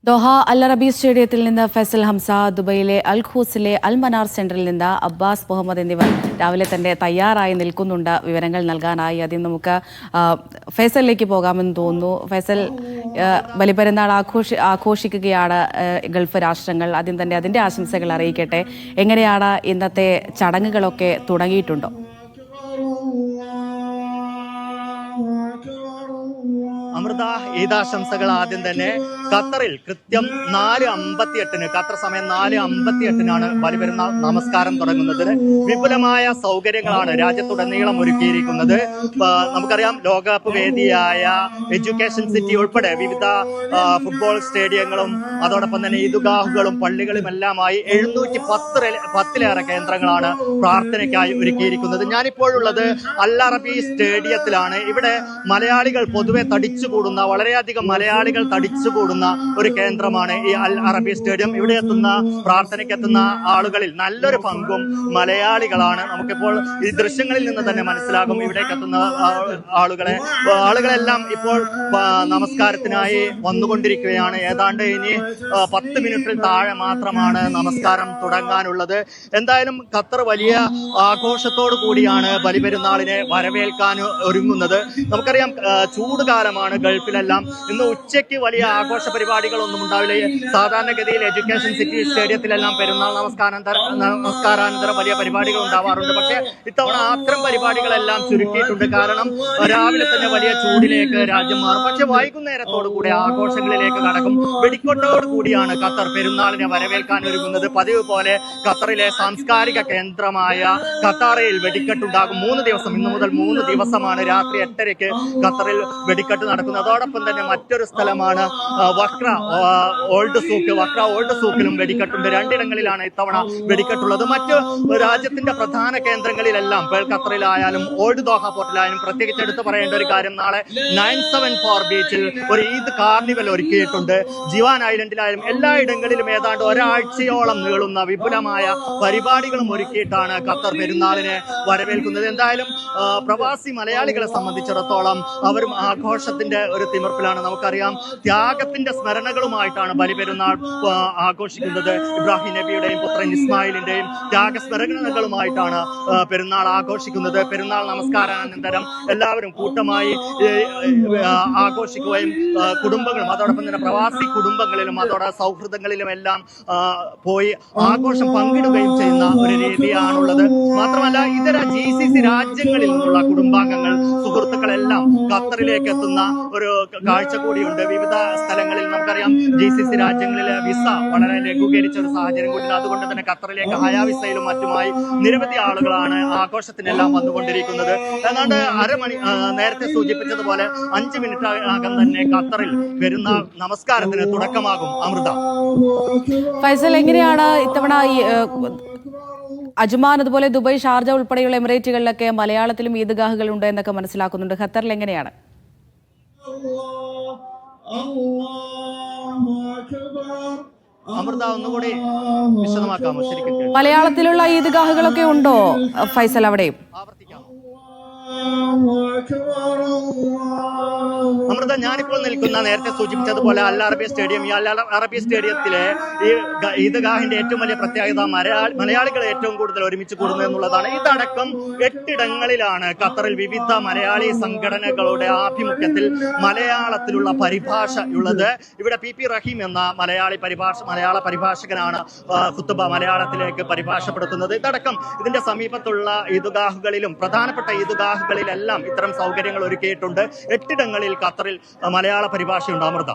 Doha അൽ അറബി സ്റ്റേഡിയത്തിൽ നിന്ന് ഫൈസൽ ഹംസ, ദുബൈയിലെ അൽ ഖൂസിലെ അൽ മനാർ സെന്ററിൽ നിന്ന് അബ്ബാസ് മുഹമ്മദ് എന്നിവർ രാവിലെ തന്നെ തയ്യാറായി നിൽക്കുന്നുണ്ട് വിവരങ്ങൾ നൽകാനായി. ആദ്യം നമുക്ക് ഫൈസലിലേക്ക് പോകാമെന്ന് തോന്നുന്നു. ഫൈസൽ, ബലിപെരുന്നാൾ ആഘോഷിക്കുകയാണ് ഗൾഫ് രാഷ്ട്രങ്ങൾ. ആദ്യം തന്നെ അതിന്റെ ആശംസകൾ അറിയിക്കട്ടെ. എങ്ങനെയാണ് ഇന്നത്തെ ചടങ്ങുകളൊക്കെ തുടങ്ങിയിട്ടുണ്ടോ? അമൃത, ഈദാശംസകൾ. ആദ്യം തന്നെ ഖത്തറിൽ കൃത്യം 4:58 ഖത്തർ സമയം 4:58 ബലിപെരുന്നാൾ നമസ്കാരം തുടങ്ങുന്നത്. വിപുലമായ സൗകര്യങ്ങളാണ് രാജ്യത്തുടനീളം ഒരുക്കിയിരിക്കുന്നത്. നമുക്കറിയാം, ലോകകപ്പ് വേദിയായ എഡ്യൂക്കേഷൻ സിറ്റി ഉൾപ്പെടെ വിവിധ ഫുട്ബോൾ സ്റ്റേഡിയങ്ങളും അതോടൊപ്പം തന്നെ ഈദ്ഗാഹുകളും പള്ളികളുമെല്ലാമായി 710-ലേറെ കേന്ദ്രങ്ങളാണ് പ്രാർത്ഥനയ്ക്കായി ഒരുക്കിയിരിക്കുന്നത്. ഞാനിപ്പോഴുള്ളത് അൽ അറബി സ്റ്റേഡിയത്തിലാണ്. ഇവിടെ മലയാളികൾ പൊതുവെ തടിച്ചുകൂടുന്ന, വളരെയധികം മലയാളികൾ തടിച്ചുകൂടുന്ന ഒരു കേന്ദ്രമാണ് ഈ അൽ അറബി സ്റ്റേഡിയം. ഇവിടെ പ്രാർത്ഥനയ്ക്ക് എത്തുന്ന ആളുകളിൽ നല്ലൊരു പങ്കും മലയാളികളാണ്. നമുക്കിപ്പോൾ ഈ ദൃശ്യങ്ങളിൽ നിന്ന് തന്നെ മനസ്സിലാകും ഇവിടേക്ക് എത്തുന്ന ആളുകളെല്ലാം ഇപ്പോൾ നമസ്കാരത്തിനായി വന്നുകൊണ്ടിരിക്കുകയാണ്. ഏതാണ്ട് ഇനി 10 മിനിറ്റിൽ താഴെ മാത്രമാണ് നമസ്കാരം തുടങ്ങാനുള്ളത്. എന്തായാലും ഖത്തർ വലിയ ആഘോഷത്തോടു കൂടിയാണ് ബലിപെരുന്നാളിനെ വരവേൽക്കാൻ ഒരുങ്ങുന്നത്. നമുക്കറിയാം, ചൂട് കാലമാണ് ഗൾഫിലെല്ലാം. ഇന്ന് ഉച്ചയ്ക്ക് വലിയ ആഘോഷ പരിപാടികളൊന്നും ഉണ്ടാവില്ല. സാധാരണഗതിയിൽ എഡ്യൂക്കേഷൻ സിറ്റി സ്റ്റേഡിയത്തിലെല്ലാം പെരുന്നാൾ നമസ്കാരാനന്തരം വലിയ പരിപാടികൾ ഉണ്ടാവാറുണ്ട്. പക്ഷേ ഇത്തവണ അത്തരം പരിപാടികളെല്ലാം ചുരുക്കിയിട്ടുണ്ട്. കാരണം രാവിലെ തന്നെ വലിയ ചൂടിലേക്ക് രാജ്യം മാറും. പക്ഷെ വൈകുന്നേരത്തോടു കൂടി ആഘോഷങ്ങളിലേക്ക് കടക്കും. വെടിക്കെട്ടോടു കൂടിയാണ് ഖത്തർ പെരുന്നാളിനെ വരവേൽക്കാൻ ഒരുങ്ങുന്നത്. പതിവ് പോലെ ഖത്തറിലെ സാംസ്കാരിക കേന്ദ്രമായ ഖത്താറയിൽ വെടിക്കെട്ടുണ്ടാകും. 3 ദിവസം, ഇന്നു മുതൽ 3 ദിവസമാണ് രാത്രി 8:30-ക്ക് ഖത്തറിൽ വെടിക്കെട്ട് നടക്കുന്നത്. അതോടൊപ്പം തന്നെ മറ്റൊരു സ്ഥലമാണ് വക്ര ഓൾഡ് സൂക്കിലും വെടിക്കെട്ടുണ്ട്. 2 ഇടങ്ങളിലാണ് ഇത്തവണ വെടിക്കെട്ടുള്ളത്. മറ്റ് രാജ്യത്തിന്റെ പ്രധാന കേന്ദ്രങ്ങളിലെല്ലാം ഖത്തറിലായാലും ഓൾഡ് ദോഹ പോർട്ടിലായാലും പ്രത്യേകിച്ച് എടുത്തു പറയേണ്ട ഒരു കാര്യം, നാളെ 974 ബീച്ചിൽ ഒരു ഈദ് കാർണിവൽ ഒരുക്കിയിട്ടുണ്ട്. ജിവാൻ ഐലൻഡിലായാലും എല്ലായിടങ്ങളിലും ഏതാണ്ട് ഒരാഴ്ചയോളം നീളുന്ന വിപുലമായ പരിപാടികളും ഒരുക്കിയിട്ടാണ് ഖത്തർ പെരുന്നാളിനെ വരവേൽക്കുന്നത്. എന്തായാലും പ്രവാസി മലയാളികളെ സംബന്ധിച്ചിടത്തോളം അവരും ആഘോഷത്തിന്റെ ഒരു തിമിർപ്പിലാണ്. നമുക്കറിയാം, ത്യാഗത്തിന്റെ സ്മരണകളുമായിട്ടാണ് ബലിപെരുന്നാൾ ആഘോഷിക്കുന്നത്. ഇബ്രാഹിം നബിയുടെയും പുത്രൻ ഇസ്മായിലിന്റെയും ത്യാഗസ്മരണകളുമായിട്ടാണ് പെരുന്നാൾ ആഘോഷിക്കുന്നത്. പെരുന്നാൾ നമസ്കാരാനന്തരം എല്ലാവരും കൂട്ടമായി ആഘോഷിക്കുകയും കുടുംബങ്ങളും അതോടൊപ്പം തന്നെ പ്രവാസി കുടുംബങ്ങളിലും അതോടെ സൗഹൃദങ്ങളിലും എല്ലാം പോയി ആഘോഷം പങ്കിടുകയും ചെയ്യുന്ന ഒരു രീതിയാണുള്ളത്. മാത്രമല്ല, ഇതര GCC രാജ്യങ്ങളിൽ നിന്നുള്ള കുടുംബാംഗങ്ങൾ, സുഹൃത്തുക്കളെല്ലാം ഖത്തറിലേക്ക് എത്തുന്ന ഒരു കാഴ്ച കൂടിയുണ്ട്. വിവിധ സ്ഥലങ്ങളിൽ നമുക്കറിയാം, GCC രാജ്യങ്ങളിലെ വിസ വളരെ ലഘൂകരിച്ച ഒരു സാഹചര്യം കൂടി. അതുകൊണ്ട് തന്നെ ഖത്തറിലേക്ക് ഹയാ വിസയിലും മറ്റുമായി നിരവധി ആളുകളാണ് ആഘോഷത്തിനെല്ലാം വന്നുകൊണ്ടിരിക്കുന്നത്. ഏതാണ്ട് നേരത്തെ സൂചിപ്പിച്ചതുപോലെ 5 മിനിറ്റിനകം തന്നെ ഖത്തറിൽ പെരുന്നാൾ നമസ്കാരത്തിന് തുടക്കമാകും. അമൃത, ഫൈസൽ, എങ്ങനെയാണ് ഇത്തവണ ഈ അജ്മാൻ, അതുപോലെ ദുബായ്, ഷാർജ ഉൾപ്പെടെയുള്ള എമിറേറ്റുകളിലൊക്കെ മലയാളത്തിലും ഈദ്ഗാഹുകൾ ഉണ്ട് എന്നൊക്കെ മനസ്സിലാക്കുന്നുണ്ട്. ഖത്തറിൽ എങ്ങനെയാണ്? അമൃത, ഒന്നുകൂടി വിശദമാക്കാമോ? ശരിക്കും മലയാളത്തിലുള്ള ഈദ്ഗാഹുകളൊക്കെ ഉണ്ടോ ഫൈസൽ അവിടെയും? അമൃത, ഞാനിപ്പോൾ നിൽക്കുന്ന നേരത്തെ സൂചിപ്പിച്ചതുപോലെ അൽ അറബി സ്റ്റേഡിയം. ഈ അൽ അറബി സ്റ്റേഡിയത്തിലെ ഈ ഈദ്ഗാഹിന്റെ ഏറ്റവും വലിയ പ്രത്യേകത മലയാളികൾ ഏറ്റവും കൂടുതൽ ഒരുമിച്ച് കൂടുന്നു എന്നുള്ളതാണ്. ഇതടക്കം 8 ഇടങ്ങളിലാണ് ഖത്തറിൽ വിവിധ മലയാളി സംഘടനകളുടെ ആഭിമുഖ്യത്തിൽ മലയാളത്തിലുള്ള പരിഭാഷ ഉള്ളത്. ഇവിടെ PP റഹീം എന്ന മലയാള പരിഭാഷകനാണ് ഖുത്ബ മലയാളത്തിലേക്ക് പരിഭാഷപ്പെടുത്തുന്നത്. ഇതടക്കം ഇതിന്റെ സമീപത്തുള്ള ഈദ്ഗാഹുകളിലും പ്രധാനപ്പെട്ട ഈദ്ഗാഹുകളിലെല്ലാം ഇത്തരം സൗകര്യങ്ങൾ ഒരുക്കിയിട്ടുണ്ട്. 8 ഇടങ്ങളിൽ ഖത്തറിൽ മലയാള പരിഭാഷയുണ്ട്. അമൃത.